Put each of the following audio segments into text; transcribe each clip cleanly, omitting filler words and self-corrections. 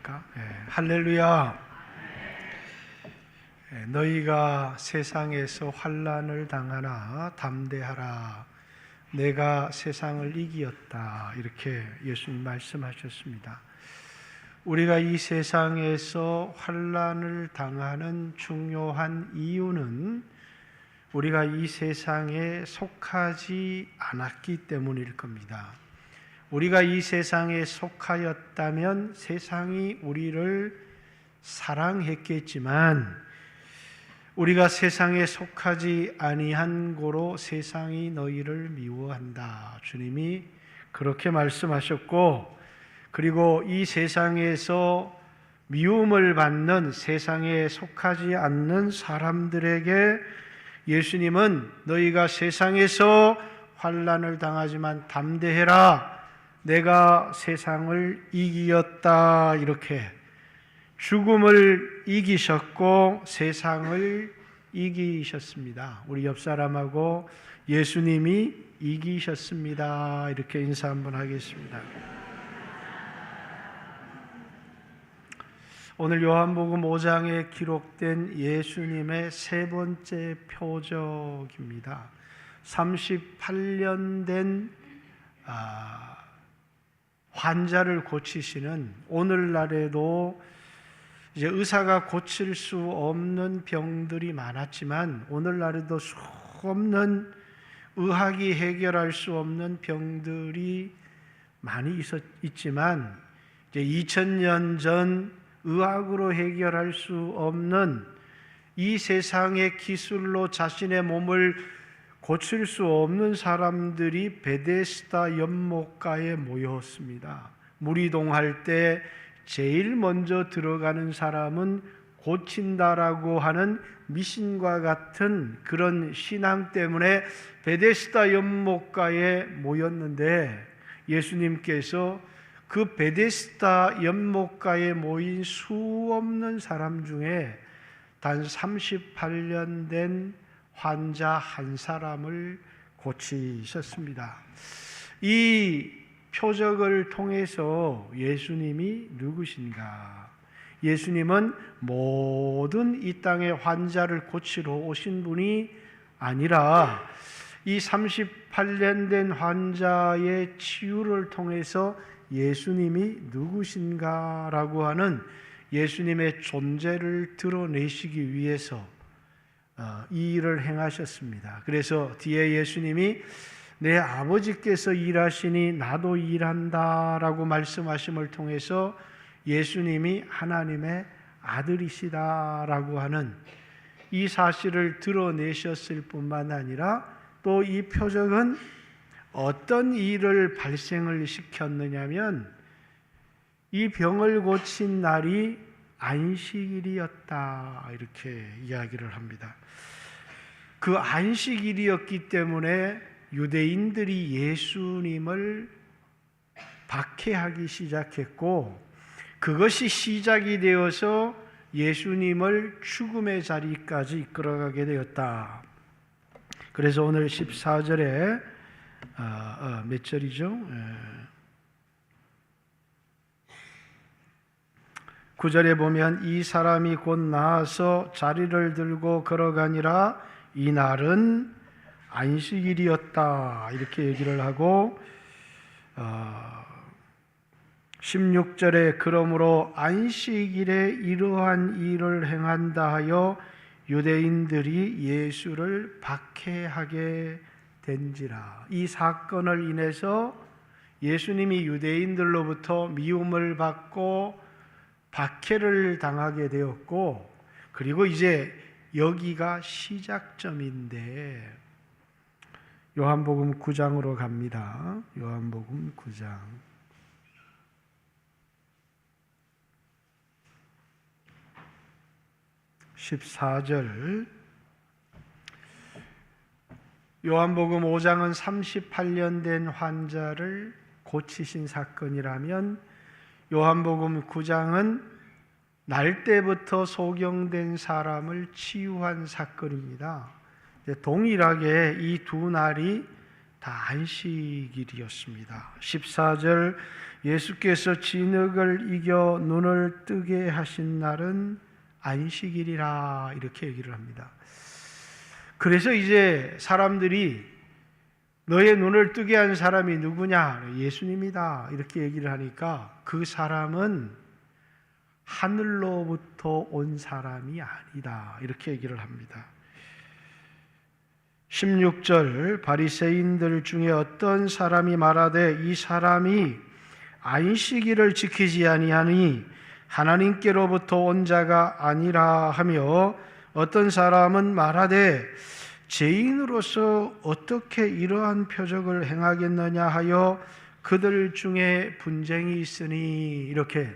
있습니까? 할렐루야. 너희가 세상에서 환난을 당하나 담대하라. 내가 세상을 이기었다. 이렇게 예수님 말씀하셨습니다. 우리가 이 세상에서 환난을 당하는 중요한 이유는 우리가 이 세상에 속하지 않았기 때문일 겁니다. 우리가 이 세상에 속하였다면 세상이 우리를 사랑했겠지만 우리가 세상에 속하지 아니한 고로 세상이 너희를 미워한다. 주님이 그렇게 말씀하셨고, 그리고 이 세상에서 미움을 받는 세상에 속하지 않는 사람들에게 예수님은 너희가 세상에서 환난을 당하지만 담대해라. 내가 세상을 이기었다. 이렇게 죽음을 이기셨고 세상을 이기셨습니다. 우리 옆 사람하고 예수님이 이기셨습니다. 이렇게 인사 한번 하겠습니다. 오늘 요한복음 5장에 기록된 예수님의 세 번째 표적입니다. 38년 된 환자를 고치시는, 오늘날에도 이제 의사가 고칠 수 없는 병들이 많았지만 오늘날에도 수없는 의학이 해결할 수 없는 병들이 많이 있지만 이제 2000년 전 의학으로 해결할 수 없는 이 세상의 기술로 자신의 몸을 고칠 수 없는 사람들이 베데스다 연못가에 모였습니다. 무리동할 때 제일 먼저 들어가는 사람은 고친다라고 하는 미신과 같은 그런 신앙 때문에 베데스다 연못가에 모였는데, 예수님께서 그 베데스다 연못가에 모인 수없는 사람 중에 단 38년 된 환자 한 사람을 고치셨습니다. 이 표적을 통해서 예수님이 누구신가? 예수님은 모든 이 땅의 환자를 고치러 오신 분이 아니라 이 38년 된 환자의 치유를 통해서 예수님이 누구신가라고 하는 예수님의 존재를 드러내시기 위해서 이 일을 행하셨습니다. 그래서 뒤에 예수님이 내 아버지께서 일하시니 나도 일한다라고 말씀하심을 통해서 예수님이 하나님의 아들이시다라고 하는 이 사실을 드러내셨을 뿐만 아니라 또 이 표적은 어떤 일을 발생을 시켰느냐면 이 병을 고친 날이 안식일이었다, 이렇게 이야기를 합니다. 그 안식일이었기 때문에 유대인들이 예수님을 박해하기 시작했고, 그것이 시작이 되어서 예수님을 죽음의 자리까지 이끌어가게 되었다. 그래서 오늘 14절에 몇 절이죠? 9절에 보면 이 사람이 곧 나아서 자리를 들고 걸어가니라. 이 날은 안식일이었다, 이렇게 얘기를 하고 16절에 그러므로 안식일에 이러한 일을 행한다 하여 유대인들이 예수를 박해하게 된지라. 이 사건을 인해서 예수님이 유대인들로부터 미움을 받고 박해를 당하게 되었고, 그리고 이제 여기가 시작점인데 요한복음 9장으로 갑니다. 요한복음 9장 14절. 요한복음 5장은 38년 된 환자를 고치신 사건이라면 요한복음 9장은 날 때부터 소경된 사람을 치유한 사건입니다. 동일하게 이 두 날이 다 안식일이었습니다. 14절 예수께서 진흙을 이겨 눈을 뜨게 하신 날은 안식일이라 이렇게 얘기를 합니다. 그래서 이제 사람들이 너의 눈을 뜨게 한 사람이 누구냐? 예수님이다 이렇게 얘기를 하니까 그 사람은 하늘로부터 온 사람이 아니다 이렇게 얘기를 합니다. 16절 바리새인들 중에 어떤 사람이 말하되 이 사람이 안식일을 지키지 아니하니 하나님께로부터 온 자가 아니라 하며 어떤 사람은 말하되 죄인으로서 어떻게 이러한 표적을 행하겠느냐 하여 그들 중에 분쟁이 있으니 이렇게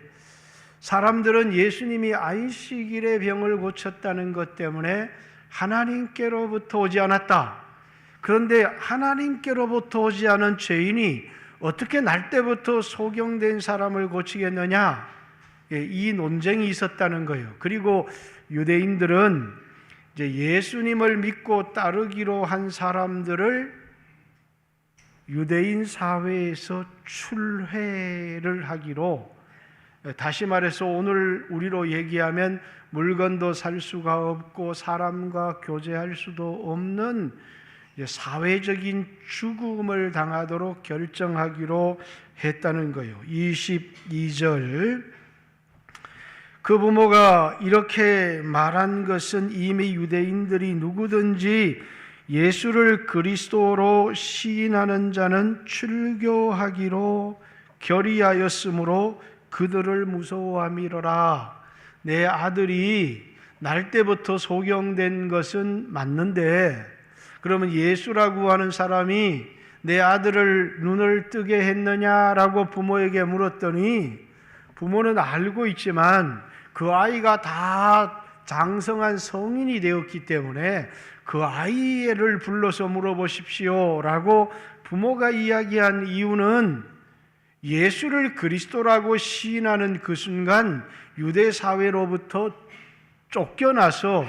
사람들은 예수님이 안식일에 병을 고쳤다는 것 때문에 하나님께로부터 오지 않았다. 그런데 하나님께로부터 오지 않은 죄인이 어떻게 날 때부터 소경된 사람을 고치겠느냐? 이 논쟁이 있었다는 거예요. 그리고 유대인들은 이제 예수님을 믿고 따르기로 한 사람들을 유대인 사회에서 출회를 하기로, 다시 말해서 오늘 우리로 얘기하면 물건도 살 수가 없고 사람과 교제할 수도 없는 사회적인 죽음을 당하도록 결정하기로 했다는 거예요. 22절 그 부모가 이렇게 말한 것은 이미 유대인들이 누구든지 예수를 그리스도로 시인하는 자는 출교하기로 결의하였으므로 그들을 무서워함이로라. 내 아들이 날 때부터 소경된 것은 맞는데 그러면 예수라고 하는 사람이 내 아들을 눈을 뜨게 했느냐라고 부모에게 물었더니 부모는 알고 있지만 그 아이가 다 장성한 성인이 되었기 때문에 그 아이를 불러서 물어보십시오 라고 부모가 이야기한 이유는 예수를 그리스도라고 시인하는 그 순간 유대 사회로부터 쫓겨나서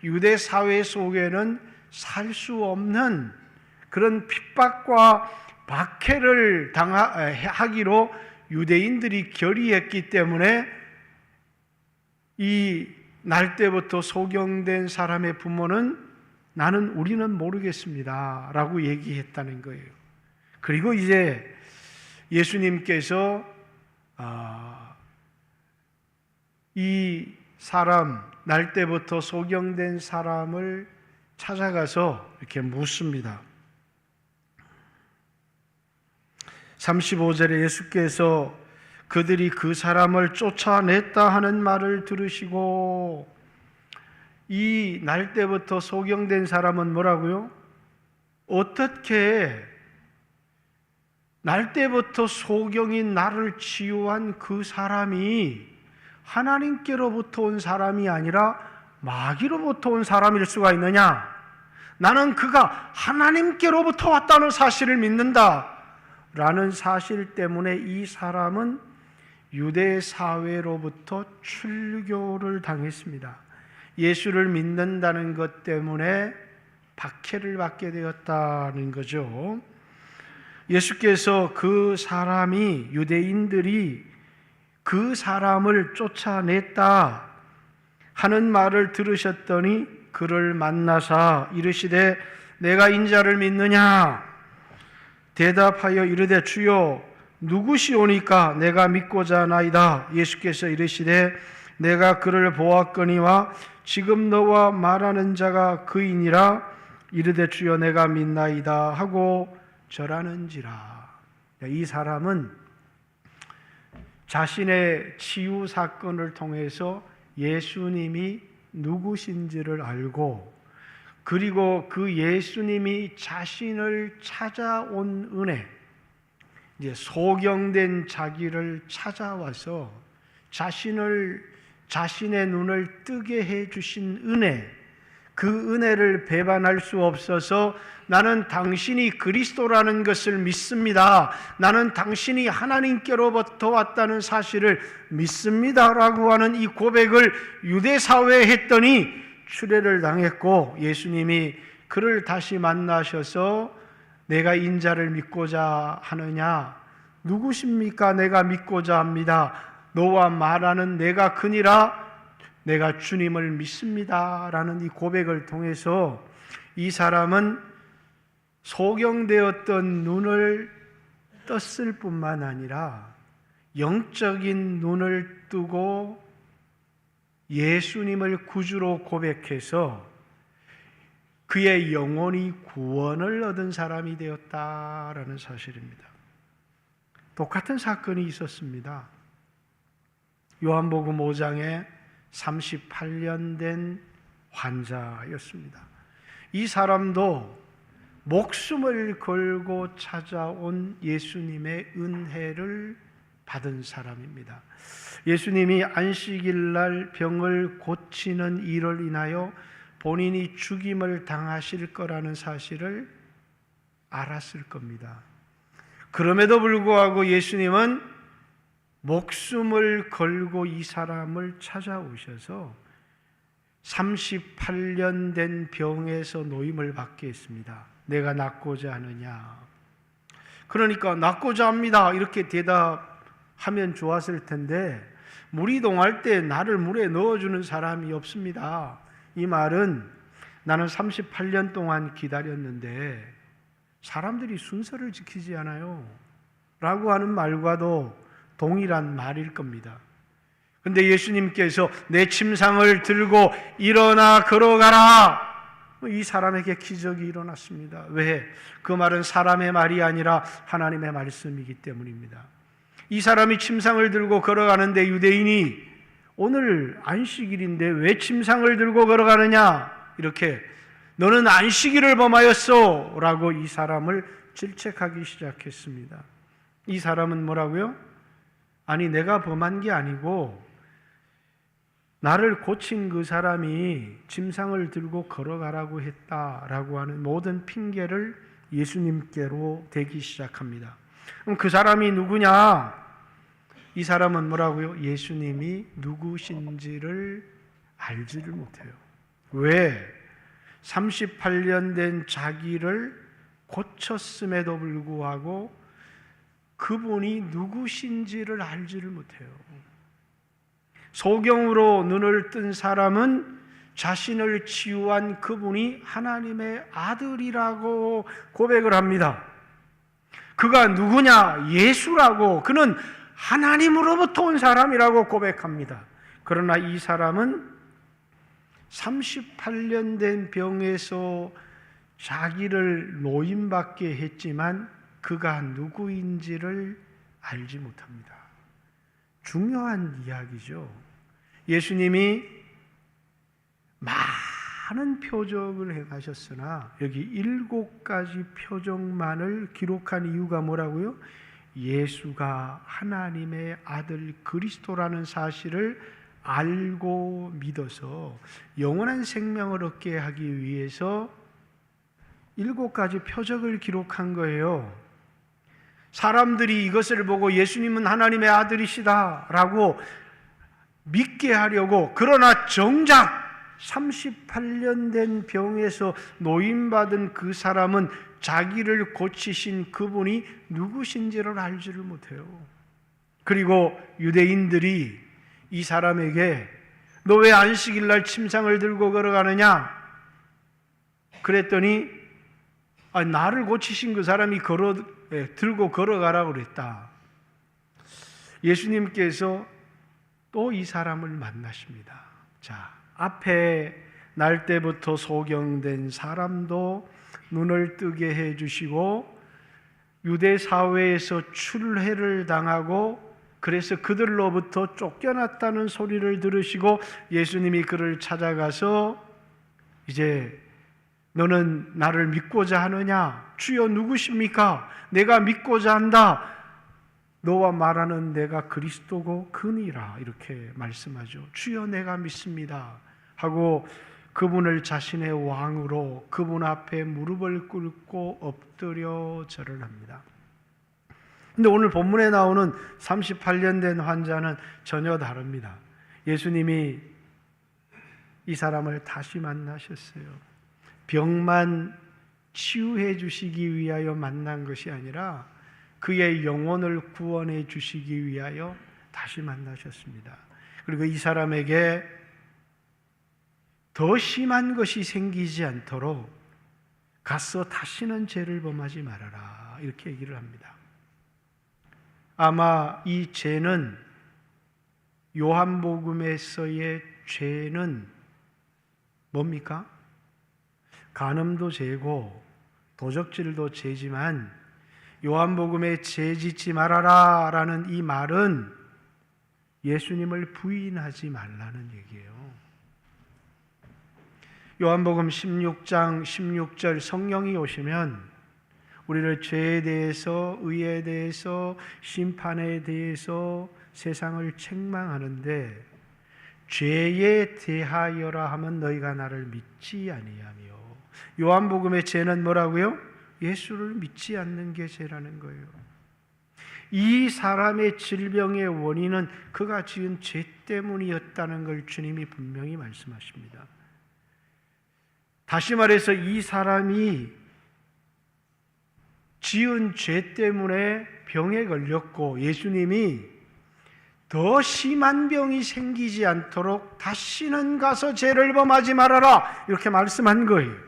유대 사회 속에는 살 수 없는 그런 핍박과 박해를 하기로 유대인들이 결의했기 때문에 이 날 때부터 소경된 사람의 부모는 우리는 모르겠습니다 라고 얘기했다는 거예요. 그리고 이제 예수님께서 이 사람, 날 때부터 소경된 사람을 찾아가서 이렇게 묻습니다. 35절에 예수께서 그들이 그 사람을 쫓아냈다 하는 말을 들으시고, 이 날 때부터 소경된 사람은 뭐라고요? 어떻게 날 때부터 소경인 나를 치유한 그 사람이 하나님께로부터 온 사람이 아니라 마귀로부터 온 사람일 수가 있느냐? 나는 그가 하나님께로부터 왔다는 사실을 믿는다 라는 사실 때문에 이 사람은 유대 사회로부터 출교를 당했습니다. 예수를 믿는다는 것 때문에 박해를 받게 되었다는 거죠. 예수께서 그 사람이, 유대인들이 그 사람을 쫓아냈다 하는 말을 들으셨더니 그를 만나사 이르시되 내가 인자를 믿느냐? 대답하여 이르되 주여 누구시오니까 내가 믿고자 하나이다. 예수께서 이르시되 내가 그를 보았거니와 지금 너와 말하는 자가 그이니라. 이르되 주여 내가 믿나이다 하고 절하는지라. 이 사람은 자신의 치유 사건을 통해서 예수님이 누구신지를 알고, 그리고 그 예수님이 자신을 찾아온 은혜, 이제 소경된 자기를 찾아와서 자신의 눈을 뜨게 해 주신 은혜, 그 은혜를 배반할 수 없어서 나는 당신이 그리스도라는 것을 믿습니다. 나는 당신이 하나님께로부터 왔다는 사실을 믿습니다라고 하는 이 고백을 유대 사회에 했더니 출애를 당했고, 예수님이 그를 다시 만나셔서 내가 인자를 믿고자 하느냐? 누구십니까? 내가 믿고자 합니다. 너와 말하는 내가 그니라. 내가 주님을 믿습니다. 라는 이 고백을 통해서 이 사람은 소경되었던 눈을 떴을 뿐만 아니라 영적인 눈을 뜨고 예수님을 구주로 고백해서 그의 영혼이 구원을 얻은 사람이 되었다라는 사실입니다. 똑같은 사건이 있었습니다. 요한복음 5장에 38년 된 환자였습니다. 이 사람도 목숨을 걸고 찾아온 예수님의 은혜를 받은 사람입니다. 예수님이 안식일 날 병을 고치는 일을 인하여 본인이 죽임을 당하실 거라는 사실을 알았을 겁니다. 그럼에도 불구하고 예수님은 목숨을 걸고 이 사람을 찾아오셔서 38년 된 병에서 노임을 받게 했습니다. 내가 낫고자 하느냐? 그러니까 낫고자 합니다. 이렇게 대답하면 좋았을 텐데 물이 동할 때 나를 물에 넣어주는 사람이 없습니다. 이 말은 나는 38년 동안 기다렸는데 사람들이 순서를 지키지 않아요 라고 하는 말과도 동일한 말일 겁니다. 근데 예수님께서 내 침상을 들고 일어나 걸어가라. 이 사람에게 기적이 일어났습니다. 왜? 그 말은 사람의 말이 아니라 하나님의 말씀이기 때문입니다. 이 사람이 침상을 들고 걸어가는데 유대인이 오늘 안식일인데 왜 침상을 들고 걸어가느냐? 이렇게 너는 안식일을 범하였소 라고 이 사람을 질책하기 시작했습니다. 이 사람은 뭐라고요? 아니 내가 범한 게 아니고 나를 고친 그 사람이 침상을 들고 걸어가라고 했다라고 하는 모든 핑계를 예수님께로 대기 시작합니다. 그럼 그 사람이 누구냐? 이 사람은 뭐라고요? 예수님이 누구신지를 알지를 못해요. 왜? 38년 된 자기를 고쳤음에도 불구하고 그분이 누구신지를 알지를 못해요. 소경으로 눈을 뜬 사람은 자신을 치유한 그분이 하나님의 아들이라고 고백을 합니다. 그가 누구냐? 예수라고. 그는 하나님으로부터 온 사람이라고 고백합니다. 그러나 이 사람은 38년 된 병에서 자기를 노임받게 했지만 그가 누구인지를 알지 못합니다. 중요한 이야기죠. 예수님이 많은 표적을 행하셨으나 여기 7가지 표적만을 기록한 이유가 뭐라고요? 예수가 하나님의 아들 그리스도라는 사실을 알고 믿어서 영원한 생명을 얻게 하기 위해서 7가지 표적을 기록한 거예요. 사람들이 이것을 보고 예수님은 하나님의 아들이시다라고 믿게 하려고, 그러나 정작 38년 된 병에서 노임받은 그 사람은 자기를 고치신 그분이 누구신지를 알지를 못해요. 그리고 유대인들이 이 사람에게 너 왜 안식일 날 침상을 들고 걸어가느냐? 그랬더니 나를 고치신 그 사람이 들고 걸어가라고 그랬다. 예수님께서 또 이 사람을 만나십니다. 자, 앞에 날 때부터 소경된 사람도 눈을 뜨게 해주시고 유대 사회에서 출회를 당하고 그래서 그들로부터 쫓겨났다는 소리를 들으시고 예수님이 그를 찾아가서 이제 너는 나를 믿고자 하느냐? 주여 누구십니까? 내가 믿고자 한다. 너와 말하는 내가 그리스도고 그니라 이렇게 말씀하죠. 주여 내가 믿습니다 하고 그분을 자신의 왕으로 그분 앞에 무릎을 꿇고 엎드려 절을 합니다. 근데 오늘 본문에 나오는 38년 된 환자는 전혀 다릅니다. 예수님이 이 사람을 다시 만나셨어요. 병만 치유해 주시기 위하여 만난 것이 아니라 그의 영혼을 구원해 주시기 위하여 다시 만나셨습니다. 그리고 이 사람에게 더 심한 것이 생기지 않도록 가서 다시는 죄를 범하지 말아라, 이렇게 얘기를 합니다. 아마 이 죄는, 요한복음에서의 죄는 뭡니까? 간음도 죄고 도적질도 죄지만 요한복음에 죄 짓지 말아라 라는 이 말은 예수님을 부인하지 말라는 얘기예요. 요한복음 16장 16절, 성령이 오시면 우리를 죄에 대해서, 의에 대해서, 심판에 대해서 세상을 책망하는데, 죄에 대하여라 하면 너희가 나를 믿지 아니하며, 요한복음의 죄는 뭐라고요? 예수를 믿지 않는 게 죄라는 거예요. 이 사람의 질병의 원인은 그가 지은 죄 때문이었다는 걸 주님이 분명히 말씀하십니다. 다시 말해서 이 사람이 지은 죄 때문에 병에 걸렸고, 예수님이 더 심한 병이 생기지 않도록 다시는 가서 죄를 범하지 말아라, 이렇게 말씀한 거예요.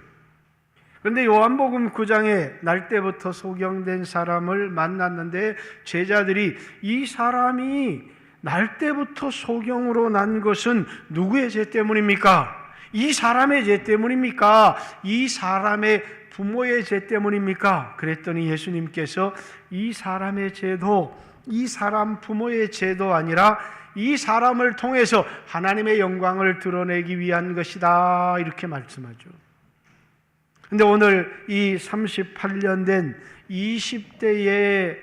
그런데 요한복음 9장에 날 때부터 소경된 사람을 만났는데, 제자들이 이 사람이 날 때부터 소경으로 난 것은 누구의 죄 때문입니까? 이 사람의 죄 때문입니까? 이 사람의 부모의 죄 때문입니까? 그랬더니 예수님께서 이 사람의 죄도, 이 사람 부모의 죄도 아니라 이 사람을 통해서 하나님의 영광을 드러내기 위한 것이다, 이렇게 말씀하죠. 근데 오늘 이 38년 된 20대의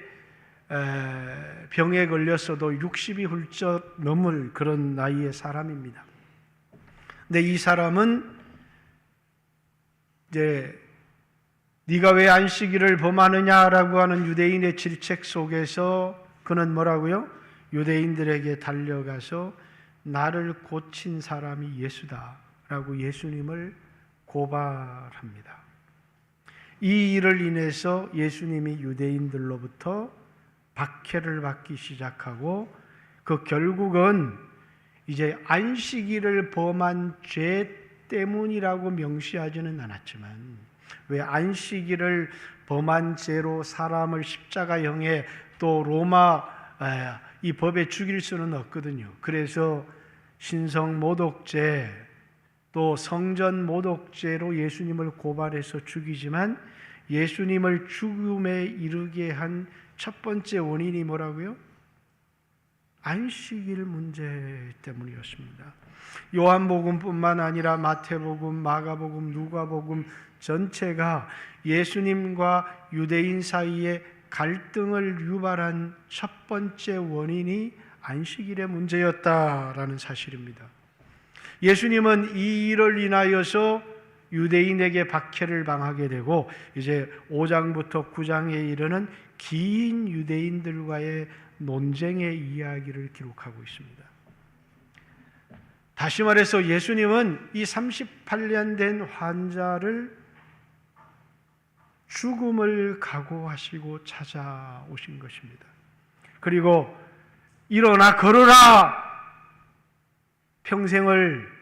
병에 걸렸어도 60이 훌쩍 넘을 그런 나이의 사람입니다. 근데 이 사람은 이제 네가 왜 안식일을 범하느냐라고 하는 유대인의 질책 속에서 그는 뭐라고요? 유대인들에게 달려가서 나를 고친 사람이 예수다라고 예수님을 고발합니다. 이 일을 인해서 예수님이 유대인들로부터 박해를 받기 시작하고, 그 결국은 이제 안식일을 범한 죄 때문이라고 명시하지는 않았지만, 왜 안식일을 범한 죄로 사람을 십자가형에, 또 로마 이 법에 죽일 수는 없거든요. 그래서 신성 모독죄, 또 성전 모독죄로 예수님을 고발해서 죽이지만, 예수님을 죽음에 이르게 한 첫 번째 원인이 뭐라고요? 안식일 문제 때문이었습니다. 요한복음뿐만 아니라 마태복음, 마가복음, 누가복음 전체가 예수님과 유대인 사이에 갈등을 유발한 첫 번째 원인이 안식일의 문제였다라는 사실입니다. 예수님은 이 일을 인하여서 유대인에게 박해를 당하게 되고, 이제 5장부터 9장에 이르는 긴 유대인들과의 논쟁의 이야기를 기록하고 있습니다. 다시 말해서 예수님은 이 38년 된 환자를 죽음을 각오하시고 찾아오신 것입니다. 그리고 일어나 걸어라! 평생을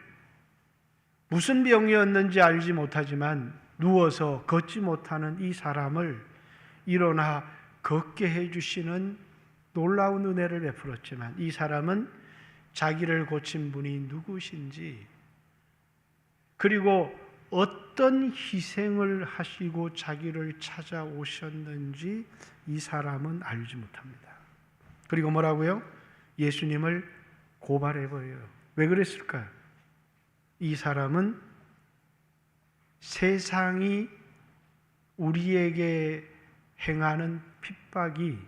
무슨 병이었는지 알지 못하지만 누워서 걷지 못하는 이 사람을 일어나 걷게 해주시는 놀라운 은혜를 베풀었지만, 이 사람은 자기를 고친 분이 누구신지, 그리고 어떤 희생을 하시고 자기를 찾아오셨는지 이 사람은 알지 못합니다. 그리고 뭐라고요? 예수님을 고발해버려요. 왜 그랬을까요? 이 사람은 세상이 우리에게 행하는 핍박이,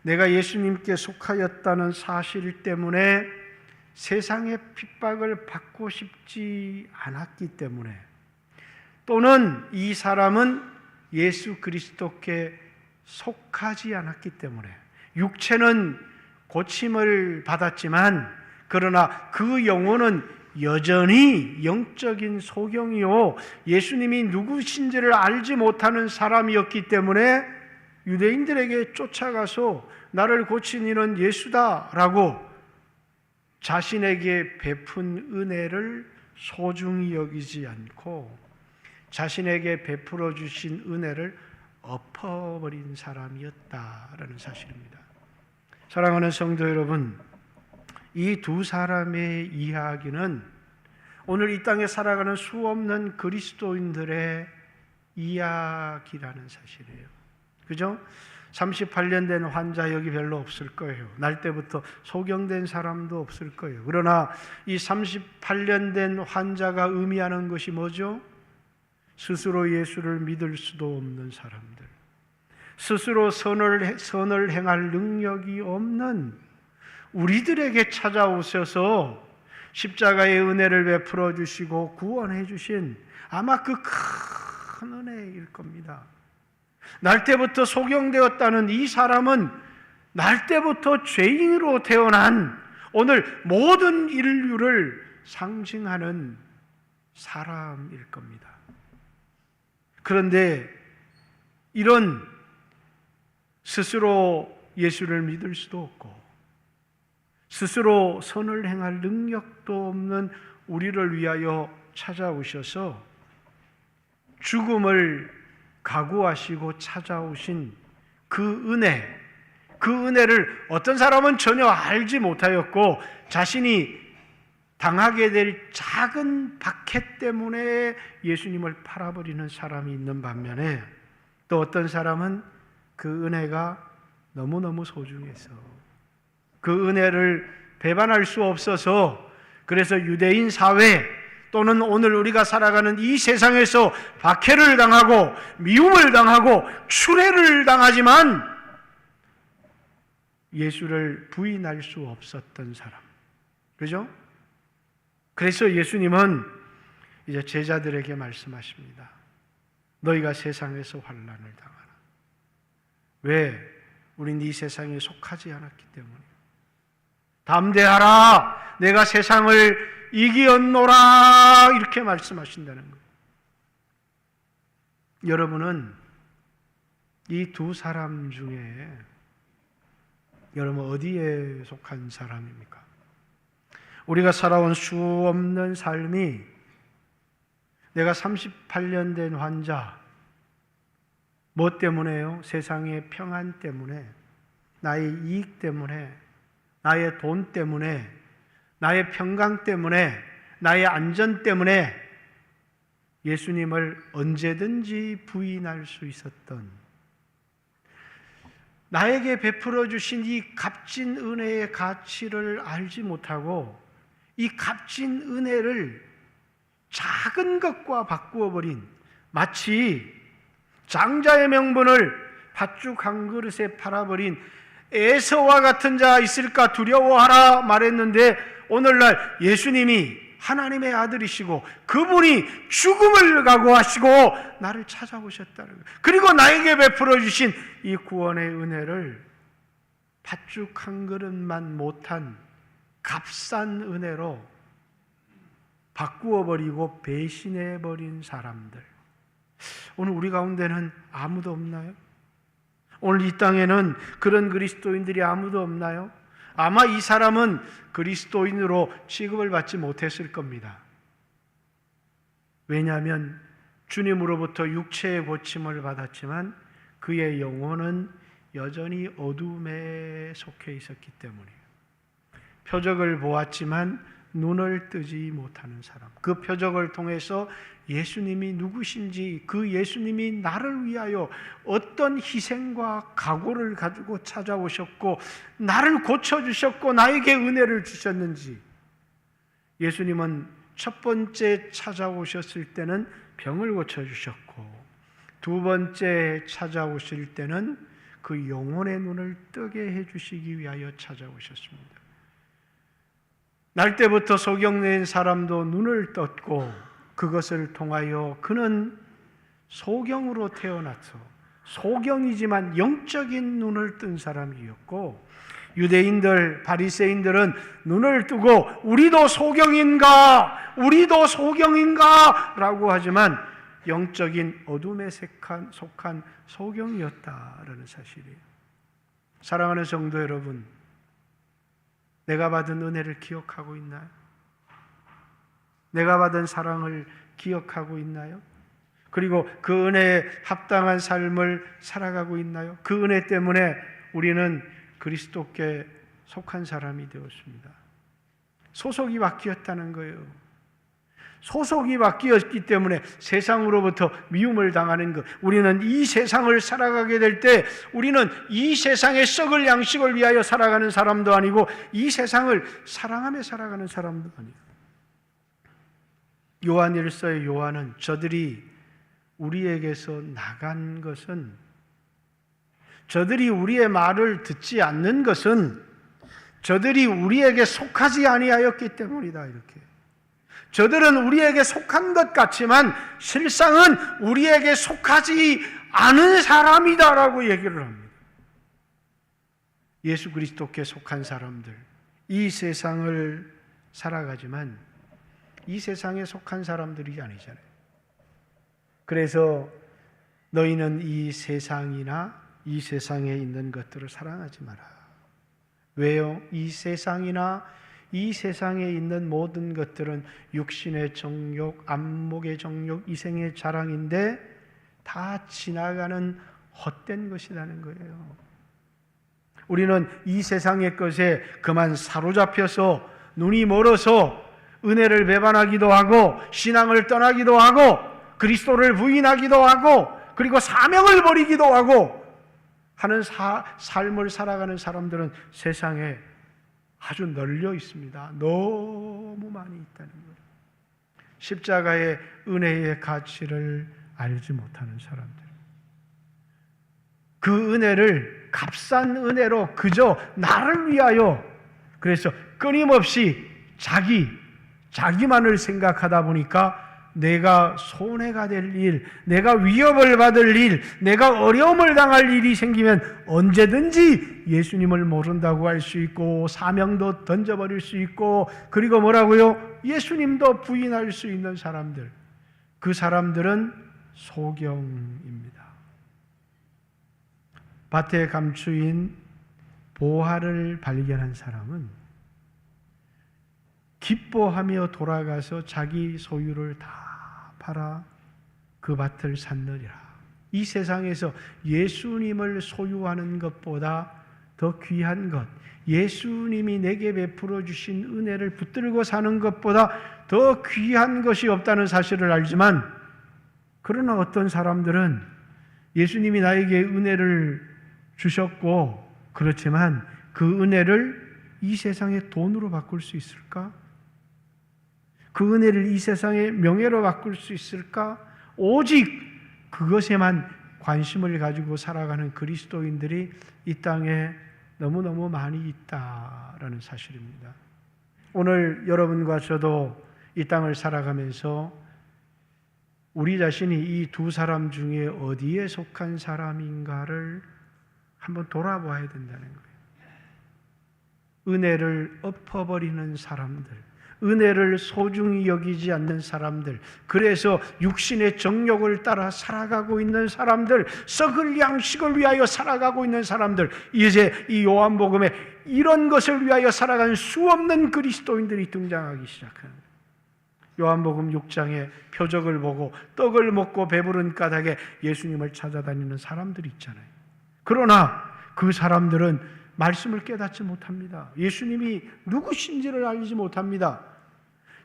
내가 예수님께 속하였다는 사실 때문에 세상의 핍박을 받고 싶지 않았기 때문에, 또는 이 사람은 예수 그리스도께 속하지 않았기 때문에, 육체는 고침을 받았지만 그러나 그 영혼은 여전히 영적인 소경이요, 예수님이 누구신지를 알지 못하는 사람이었기 때문에 유대인들에게 쫓아가서 나를 고친 이는 예수다라고 자신에게 베푼 은혜를 소중히 여기지 않고 자신에게 베풀어 주신 은혜를 엎어버린 사람이었다라는 사실입니다. 사랑하는 성도 여러분, 이 두 사람의 이야기는 오늘 이 땅에 살아가는 수없는 그리스도인들의 이야기라는 사실이에요. 그죠? 38년 된 환자 여기 별로 없을 거예요. 날 때부터 소경된 사람도 없을 거예요. 그러나 이 38년 된 환자가 의미하는 것이 뭐죠? 스스로 예수를 믿을 수도 없는 사람들, 스스로 선을 행할 능력이 없는 우리들에게 찾아오셔서 십자가의 은혜를 베풀어 주시고 구원해 주신 아마 그 큰 은혜일 겁니다. 날 때부터 소경되었다는 이 사람은 날 때부터 죄인으로 태어난 오늘 모든 인류를 상징하는 사람일 겁니다. 그런데 이런 스스로 예수를 믿을 수도 없고 스스로 선을 행할 능력도 없는 우리를 위하여 찾아오셔서 죽음을 각오하시고 찾아오신 그 은혜를 어떤 사람은 전혀 알지 못하였고 자신이 당하게 될 작은 박해 때문에 예수님을 팔아버리는 사람이 있는 반면에 또 어떤 사람은 그 은혜가 너무너무 소중해서 그 은혜를 배반할 수 없어서 그래서 유대인 사회 또는 오늘 우리가 살아가는 이 세상에서 박해를 당하고 미움을 당하고 추례를 당하지만 예수를 부인할 수 없었던 사람. 그죠? 그래서 예수님은 이제 제자들에게 말씀하십니다. 너희가 세상에서 환난을 당하라. 왜? 우린 이 세상에 속하지 않았기 때문에. 담대하라. 내가 세상을 이기었노라. 이렇게 말씀하신다는 거예요. 여러분은 이 두 사람 중에 여러분 어디에 속한 사람입니까? 우리가 살아온 수없는 삶이 내가 38년 된 환자, 뭐 때문에요? 세상의 평안 때문에, 나의 이익 때문에, 나의 돈 때문에, 나의 평강 때문에, 나의 안전 때문에 예수님을 언제든지 부인할 수 있었던, 나에게 베풀어 주신 이 값진 은혜의 가치를 알지 못하고 이 값진 은혜를 작은 것과 바꾸어 버린, 마치 장자의 명분을 팥죽 한 그릇에 팔아버린 에서와 같은 자 있을까 두려워하라 말했는데 오늘날 예수님이 하나님의 아들이시고 그분이 죽음을 각오하시고 나를 찾아오셨다는 거예요. 그리고 나에게 베풀어 주신 이 구원의 은혜를 팥죽 한 그릇만 못한 값싼 은혜로 바꾸어 버리고 배신해 버린 사람들. 오늘 우리 가운데는 아무도 없나요? 오늘 이 땅에는 그런 그리스도인들이 아무도 없나요? 아마 이 사람은 그리스도인으로 취급을 받지 못했을 겁니다. 왜냐하면 주님으로부터 육체의 고침을 받았지만 그의 영혼은 여전히 어둠에 속해 있었기 때문이에요. 표적을 보았지만 눈을 뜨지 못하는 사람. 그 표적을 통해서 예수님이 누구신지, 그 예수님이 나를 위하여 어떤 희생과 각오를 가지고 찾아오셨고 나를 고쳐주셨고 나에게 은혜를 주셨는지. 예수님은 첫 번째 찾아오셨을 때는 병을 고쳐주셨고 두 번째 찾아오실 때는 그 영혼의 눈을 뜨게 해주시기 위하여 찾아오셨습니다. 날 때부터 소경된 사람도 눈을 떴고 그것을 통하여 그는 소경으로 태어나서 소경이지만 영적인 눈을 뜬 사람이었고 유대인들, 바리새인들은 눈을 뜨고 우리도 소경인가? 우리도 소경인가? 라고 하지만 영적인 어둠에 속한 소경이었다라는 사실이에요. 사랑하는 성도 여러분, 내가 받은 은혜를 기억하고 있나요? 내가 받은 사랑을 기억하고 있나요? 그리고 그 은혜에 합당한 삶을 살아가고 있나요? 그 은혜 때문에 우리는 그리스도께 속한 사람이 되었습니다. 소속이 바뀌었다는 거예요. 소속이 바뀌었기 때문에 세상으로부터 미움을 당하는 것, 우리는 이 세상을 살아가게 될 때 우리는 이 세상의 썩을 양식을 위하여 살아가는 사람도 아니고 이 세상을 사랑하며 살아가는 사람도 아니고, 요한일서의 요한은 저들이 우리에게서 나간 것은, 저들이 우리의 말을 듣지 않는 것은 저들이 우리에게 속하지 아니하였기 때문이다. 이렇게 저들은 우리에게 속한 것 같지만 실상은 우리에게 속하지 않은 사람이다라고 얘기를 합니다. 예수 그리스도께 속한 사람들, 이 세상을 살아가지만 이 세상에 속한 사람들이 아니잖아요. 그래서 너희는 이 세상이나 이 세상에 있는 것들을 사랑하지 마라. 왜요? 이 세상이나 이 세상에 있는 모든 것들은 육신의 정욕, 안목의 정욕, 이생의 자랑인데 다 지나가는 헛된 것이라는 거예요. 우리는 이 세상의 것에 그만 사로잡혀서 눈이 멀어서 은혜를 배반하기도 하고 신앙을 떠나기도 하고 그리스도를 부인하기도 하고 그리고 사명을 버리기도 하고 하는 삶을 살아가는 사람들은 세상에 아주 널려 있습니다. 너무 많이 있다는 거예요. 십자가의 은혜의 가치를 알지 못하는 사람들, 그 은혜를 값싼 은혜로 그저 나를 위하여, 그래서 끊임없이 자기만을 생각하다 보니까 내가 손해가 될 일, 내가 위협을 받을 일, 내가 어려움을 당할 일이 생기면 언제든지 예수님을 모른다고 할 수 있고 사명도 던져버릴 수 있고 그리고 뭐라고요? 예수님도 부인할 수 있는 사람들, 그 사람들은 소경입니다. 밭에 감추인 보화를 발견한 사람은 기뻐하며 돌아가서 자기 소유를 다 팔아 그 밭을 샀느니라. 이 세상에서 예수님을 소유하는 것보다 더 귀한 것, 예수님이 내게 베풀어 주신 은혜를 붙들고 사는 것보다 더 귀한 것이 없다는 사실을 알지만, 그러나 어떤 사람들은 예수님이 나에게 은혜를 주셨고 그렇지만 그 은혜를 이 세상의 돈으로 바꿀 수 있을까? 그 은혜를 이 세상의 명예로 바꿀 수 있을까? 오직 그것에만 관심을 가지고 살아가는 그리스도인들이 이 땅에 너무너무 많이 있다라는 사실입니다. 오늘 여러분과 저도 이 땅을 살아가면서 우리 자신이 이 두 사람 중에 어디에 속한 사람인가를 한번 돌아봐야 된다는 거예요. 은혜를 엎어버리는 사람들, 은혜를 소중히 여기지 않는 사람들, 그래서 육신의 정욕을 따라 살아가고 있는 사람들, 썩을 양식을 위하여 살아가고 있는 사람들, 이제 이 요한복음에 이런 것을 위하여 살아가는 수없는 그리스도인들이 등장하기 시작하는 거예요. 요한복음 6장의 표적을 보고 떡을 먹고 배부른 까닭에 예수님을 찾아다니는 사람들이 있잖아요. 그러나 그 사람들은 말씀을 깨닫지 못합니다. 예수님이 누구신지를 알지 못합니다.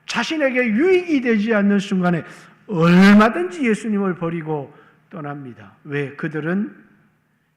자신에게 유익이 되지 않는 순간에 얼마든지 예수님을 버리고 떠납니다. 왜? 그들은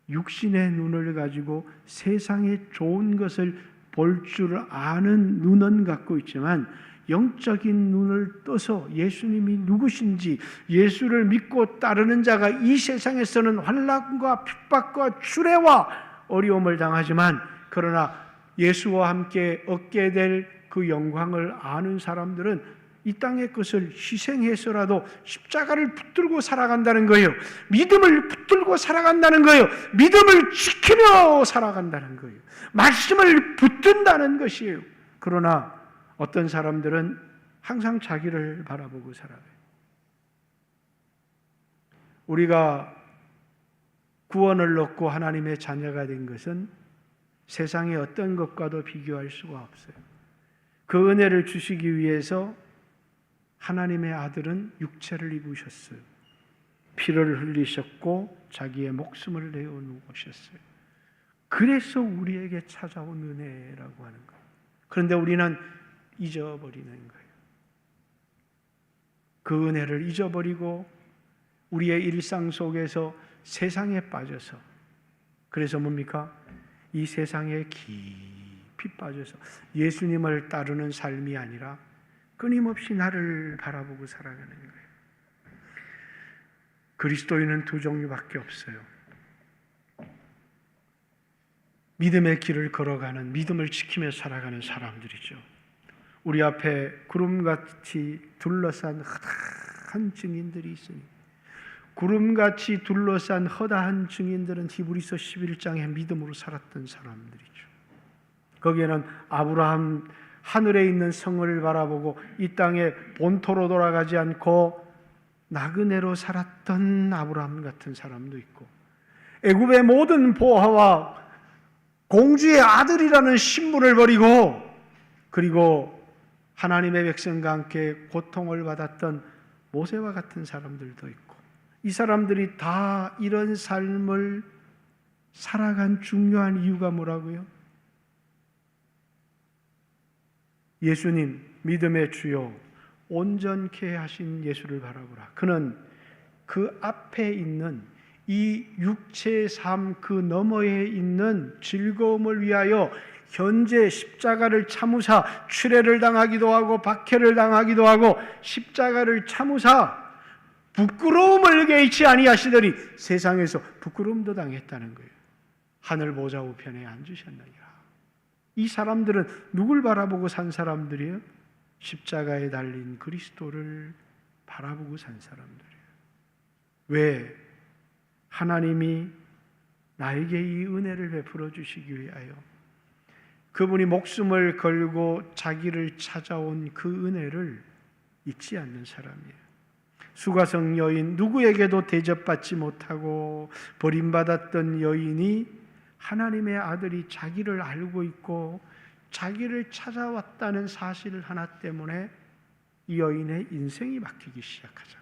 육신의 눈을 가지고 세상의 좋은 것을 볼 줄 아는 눈은 갖고 있지만 영적인 눈을 떠서 예수님이 누구신지, 예수를 믿고 따르는 자가 이 세상에서는 환난과 핍박과 추례와 어려움을 당하지만 그러나 예수와 함께 얻게 될 그 영광을 아는 사람들은 이 땅의 것을 희생해서라도 십자가를 붙들고 살아간다는 거예요. 믿음을 붙들고 살아간다는 거예요. 믿음을 지키며 살아간다는 거예요. 말씀을 붙든다는 것이에요. 그러나 어떤 사람들은 항상 자기를 바라보고 살아가요. 우리가 구원을 얻고 하나님의 자녀가 된 것은 세상의 어떤 것과도 비교할 수가 없어요. 그 은혜를 주시기 위해서 하나님의 아들은 육체를 입으셨어요. 피를 흘리셨고 자기의 목숨을 내어놓으셨어요. 그래서 우리에게 찾아온 은혜라고 하는 거예요. 그런데 우리는 잊어버리는 거예요. 그 은혜를 잊어버리고 우리의 일상 속에서 세상에 빠져서, 그래서 뭡니까? 이 세상에 깊이 빠져서 예수님을 따르는 삶이 아니라 끊임없이 나를 바라보고 살아가는 거예요. 그리스도인은 두 종류밖에 없어요. 믿음의 길을 걸어가는, 믿음을 지키며 살아가는 사람들이죠. 우리 앞에 구름같이 둘러싼 허다한 증인들이 있으니, 구름같이 둘러싼 허다한 증인들은 히브리서 11장에 믿음으로 살았던 사람들이죠. 거기에는 아브라함, 하늘에 있는 성을 바라보고 이 땅에 본토로 돌아가지 않고 나그네로 살았던 아브라함 같은 사람도 있고, 애굽의 모든 보화와 공주의 아들이라는 신분을 버리고, 그리고 하나님의 백성과 함께 고통을 받았던 모세와 같은 사람들도 있고, 이 사람들이 다 이런 삶을 살아간 중요한 이유가 뭐라고요? 예수님, 믿음의 주요, 온전케 하신 예수를 바라보라. 그는 그 앞에 있는 이 육체의 삶 그 너머에 있는 즐거움을 위하여 현재 십자가를 참으사 추례를 당하기도 하고 박해를 당하기도 하고 십자가를 참으사 부끄러움을 개의치 아니하시더니 세상에서 부끄러움도 당했다는 거예요. 하늘 보좌 우편에 앉으셨느니라. 이 사람들은 누굴 바라보고 산 사람들이에요? 십자가에 달린 그리스도를 바라보고 산 사람들이에요. 왜? 하나님이 나에게 이 은혜를 베풀어 주시기 위하여 그분이 목숨을 걸고 자기를 찾아온 그 은혜를 잊지 않는 사람이에요. 수가성 여인, 누구에게도 대접받지 못하고 버림받았던 여인이 하나님의 아들이 자기를 알고 있고 자기를 찾아왔다는 사실 하나 때문에 이 여인의 인생이 바뀌기 시작하잖아요.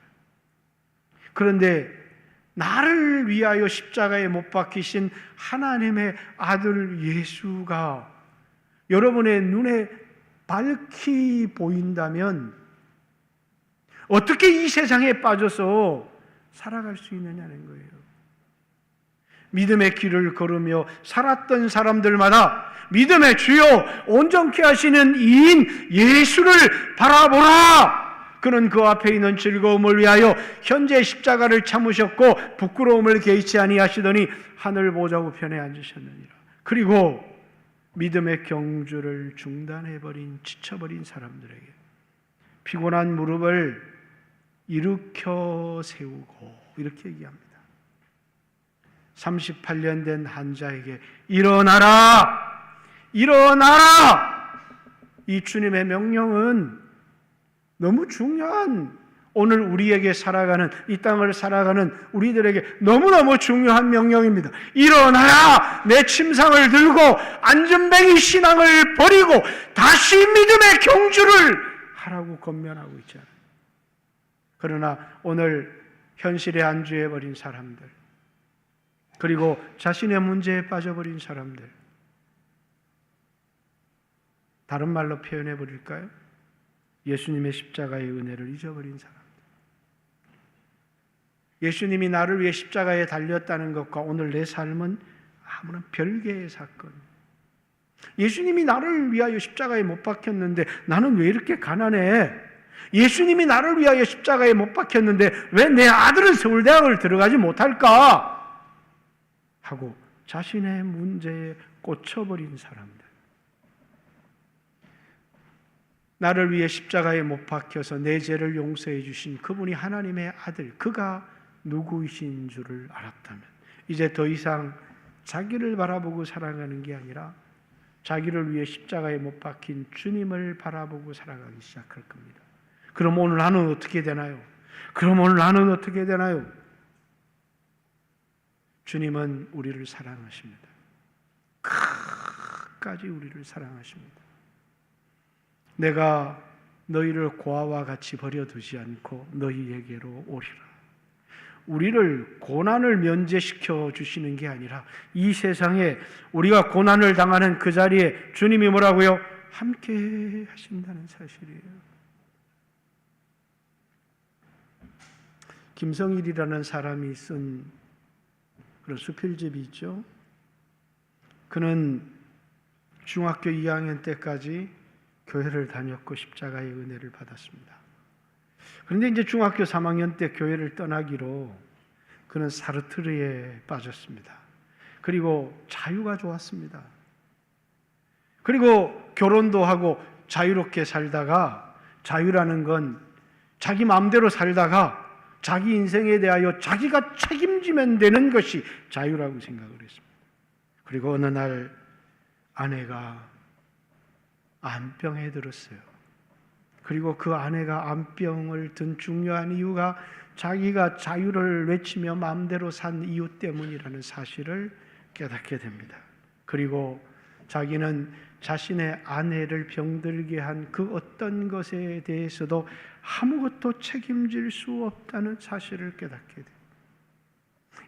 그런데 나를 위하여 십자가에 못 박히신 하나님의 아들 예수가 여러분의 눈에 밝히 보인다면 어떻게 이 세상에 빠져서 살아갈 수 있느냐는 거예요. 믿음의 길을 걸으며 살았던 사람들마다 믿음의 주요 온전케 하시는 이인 예수를 바라보라. 그는 그 앞에 있는 즐거움을 위하여 현재 십자가를 참으셨고 부끄러움을 개의치 아니하시더니 하늘 보좌 우편에 앉으셨느니라. 그리고 믿음의 경주를 중단해버린, 지쳐버린 사람들에게 피곤한 무릎을 일으켜 세우고 이렇게 얘기합니다. 38년 된 환자에게 일어나라! 일어나라! 이 주님의 명령은 너무 중요한, 오늘 우리에게 살아가는, 이 땅을 살아가는 우리들에게 너무너무 중요한 명령입니다. 일어나라! 내 침상을 들고 안전뱅이 신앙을 버리고 다시 믿음의 경주를 하라고 권면하고 있잖아요. 그러나 오늘 현실에 안주해버린 사람들, 그리고 자신의 문제에 빠져버린 사람들, 다른 말로 표현해 버릴까요? 예수님의 십자가의 은혜를 잊어버린 사람들. 예수님이 나를 위해 십자가에 달렸다는 것과 오늘 내 삶은 아무런 별개의 사건. 예수님이 나를 위하여 십자가에 못 박혔는데 나는 왜 이렇게 가난해? 예수님이 나를 위하여 십자가에 못 박혔는데 왜 내 아들은 서울대학을 들어가지 못할까? 하고 자신의 문제에 꽂혀버린 사람들. 나를 위해 십자가에 못 박혀서 내 죄를 용서해 주신 그분이 하나님의 아들, 그가 누구이신 줄을 알았다면 이제 더 이상 자기를 바라보고 살아가는 게 아니라 자기를 위해 십자가에 못 박힌 주님을 바라보고 살아가기 시작할 겁니다. 그럼 오늘 나는 어떻게 되나요? 그럼 오늘 나는 어떻게 되나요? 주님은 우리를 사랑하십니다. 끝까지 우리를 사랑하십니다. 내가 너희를 고아와 같이 버려두지 않고 너희에게로 오리라. 우리를 고난을 면제시켜 주시는 게 아니라 이 세상에 우리가 고난을 당하는 그 자리에 주님이 뭐라고요? 함께 하신다는 사실이에요. 김성일이라는 사람이 쓴 그런 수필집이 있죠. 그는 중학교 2학년 때까지 교회를 다녔고 십자가의 은혜를 받았습니다. 그런데 이제 중학교 3학년 때 교회를 떠나기로 그는 사르트르에 빠졌습니다. 그리고 자유가 좋았습니다. 그리고 결혼도 하고 자유롭게 살다가, 자유라는 건 자기 마음대로 살다가 자기 인생에 대하여 자기가 책임지면 되는 것이 자유라고 생각을 했습니다. 그리고 어느 날 아내가 암병에 들었어요. 그리고 그 아내가 암병을 든 중요한 이유가 자기가 자유를 외치며 마음대로 산 이유 때문이라는 사실을 깨닫게 됩니다. 그리고 자기는 자신의 아내를 병들게 한 그 어떤 것에 대해서도 아무것도 책임질 수 없다는 사실을 깨닫게 됩니다.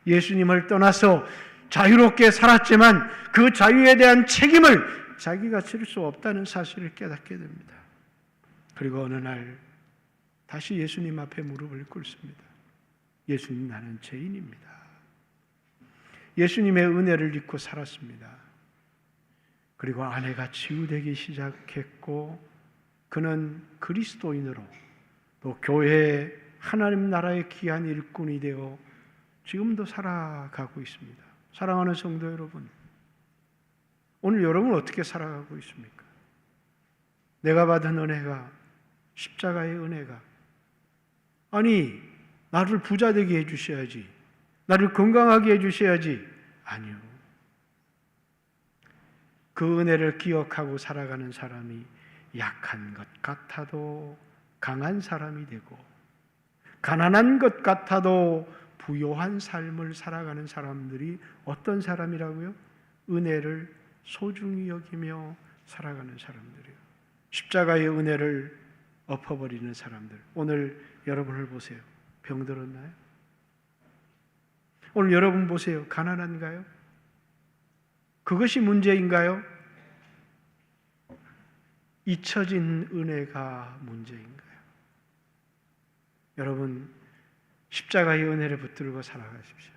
예수님을 떠나서 자유롭게 살았지만 그 자유에 대한 책임을 자기가 질 수 없다는 사실을 깨닫게 됩니다. 그리고 어느 날 다시 예수님 앞에 무릎을 꿇습니다. 예수님, 나는 죄인입니다. 예수님의 은혜를 잊고 살았습니다. 그리고 아내가 치유되기 시작했고 그는 그리스도인으로 또 교회의 하나님 나라의 귀한 일꾼이 되어 지금도 살아가고 있습니다. 사랑하는 성도 여러분, 오늘 여러분 어떻게 살아가고 있습니까? 내가 받은 은혜가, 십자가의 은혜가, 아니 나를 부자 되게 해주셔야지, 나를 건강하게 해주셔야지, 아니요. 그 은혜를 기억하고 살아가는 사람이 약한 것 같아도 강한 사람이 되고, 가난한 것 같아도 부요한 삶을 살아가는 사람들이 어떤 사람이라고요? 은혜를 소중히 여기며 살아가는 사람들이에요. 십자가의 은혜를 엎어버리는 사람들. 오늘 여러분을 보세요. 병들었나요? 오늘 여러분 보세요. 가난한가요? 그것이 문제인가요? 잊혀진 은혜가 문제인가요? 여러분, 십자가의 은혜를 붙들고 살아가십시오.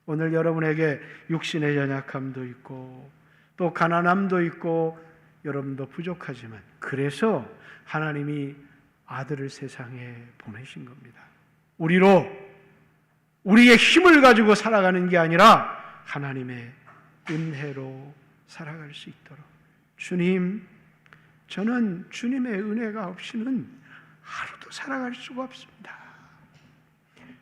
오늘 여러분에게 육신의 연약함도 있고 또 가난함도 있고 여러분도 부족하지만 그래서 하나님이 아들을 세상에 보내신 겁니다. 우리의 힘을 가지고 살아가는 게 아니라 하나님의 은혜로 살아갈 수 있도록. 주님, 저는 주님의 은혜가 없이는 하루도 살아갈 수가 없습니다.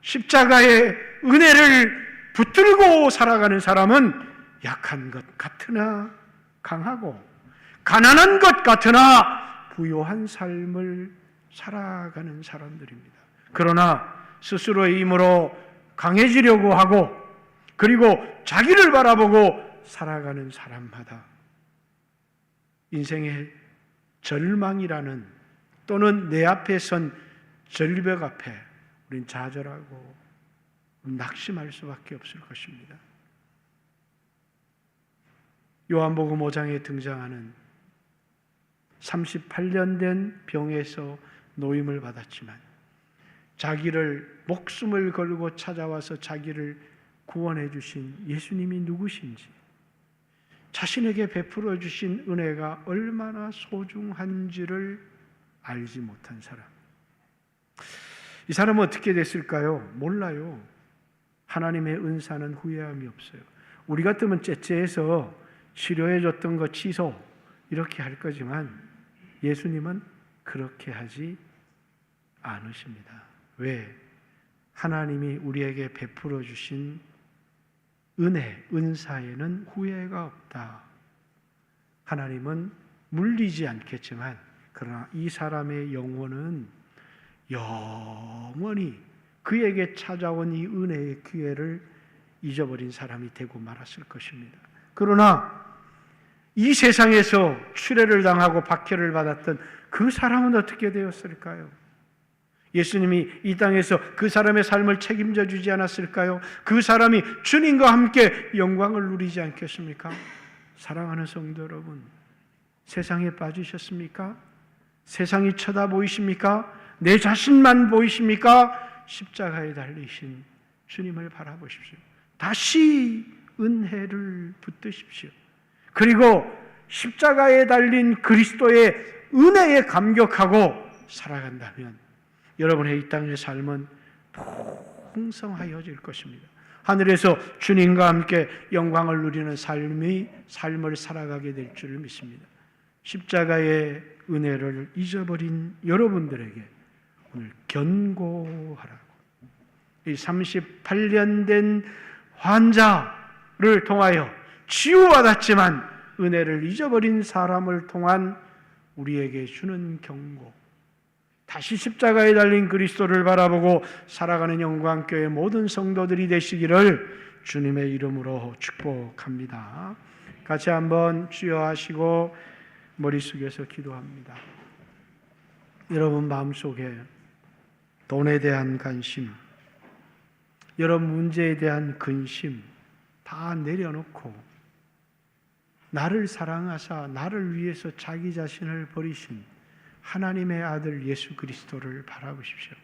십자가의 은혜를 붙들고 살아가는 사람은 약한 것 같으나 강하고 가난한 것 같으나 부요한 삶을 살아가는 사람들입니다. 그러나 스스로의 힘으로 강해지려고 하고 그리고 자기를 바라보고 살아가는 사람마다 인생의 절망이라는 또는 내 앞에 선 절벽 앞에 우린 좌절하고 낙심할 수밖에 없을 것입니다. 요한복음 5장에 등장하는 38년 된 병에서 노임을 받았지만 자기를 목숨을 걸고 찾아와서 자기를 구원해 주신 예수님이 누구신지, 자신에게 베풀어 주신 은혜가 얼마나 소중한지를 알지 못한 사람. 이 사람은 어떻게 됐을까요? 몰라요. 하나님의 은사는 후회함이 없어요. 우리 같으면 째째해서 치료해 줬던 거 취소 이렇게 할 거지만 예수님은 그렇게 하지 않으십니다. 왜? 하나님이 우리에게 베풀어 주신 은혜, 은사에는 후회가 없다. 하나님은 물리지 않겠지만 그러나 이 사람의 영혼은 영원히 그에게 찾아온 이 은혜의 기회를 잊어버린 사람이 되고 말았을 것입니다. 그러나 이 세상에서 추례를 당하고 박해를 받았던 그 사람은 어떻게 되었을까요? 예수님이 이 땅에서 그 사람의 삶을 책임져 주지 않았을까요? 그 사람이 주님과 함께 영광을 누리지 않겠습니까? 사랑하는 성도 여러분, 세상에 빠지셨습니까? 세상이 쳐다보이십니까? 내 자신만 보이십니까? 십자가에 달리신 주님을 바라보십시오. 다시 은혜를 붙드십시오. 그리고 십자가에 달린 그리스도의 은혜에 감격하고 살아간다면 여러분의 이 땅의 삶은 풍성하여질 것입니다. 하늘에서 주님과 함께 영광을 누리는 삶을 살아가게 될 줄 믿습니다. 십자가의 은혜를 잊어버린 여러분들에게 오늘 견고하라고, 이 38년 된 환자를 통하여 치유받았지만 은혜를 잊어버린 사람을 통한 우리에게 주는 경고, 다시 십자가에 달린 그리스도를 바라보고 살아가는 영광교회 모든 성도들이 되시기를 주님의 이름으로 축복합니다. 같이 한번 주여 하시고 머리 숙여서 기도합니다. 여러분 마음속에 돈에 대한 관심, 여러분 문제에 대한 근심 다 내려놓고 나를 사랑하사 나를 위해서 자기 자신을 버리신 하나님의 아들 예수 그리스도를 바라보십시오.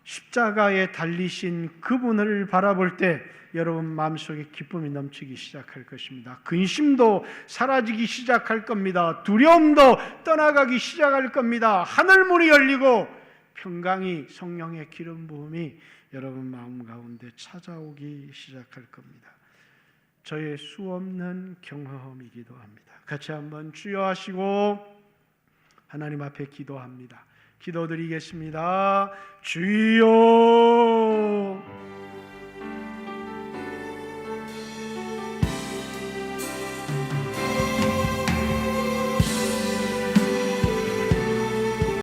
십자가에 달리신 그분을 바라볼 때 여러분 마음속에 기쁨이 넘치기 시작할 것입니다. 근심도 사라지기 시작할 겁니다. 두려움도 떠나가기 시작할 겁니다. 하늘문이 열리고 평강이, 성령의 기름 부음이 여러분 마음 가운데 찾아오기 시작할 겁니다. 저의 수없는 경험이기도 합니다. 같이 한번 주여 하시고 하나님 앞에 기도합니다. 기도드리겠습니다. 주여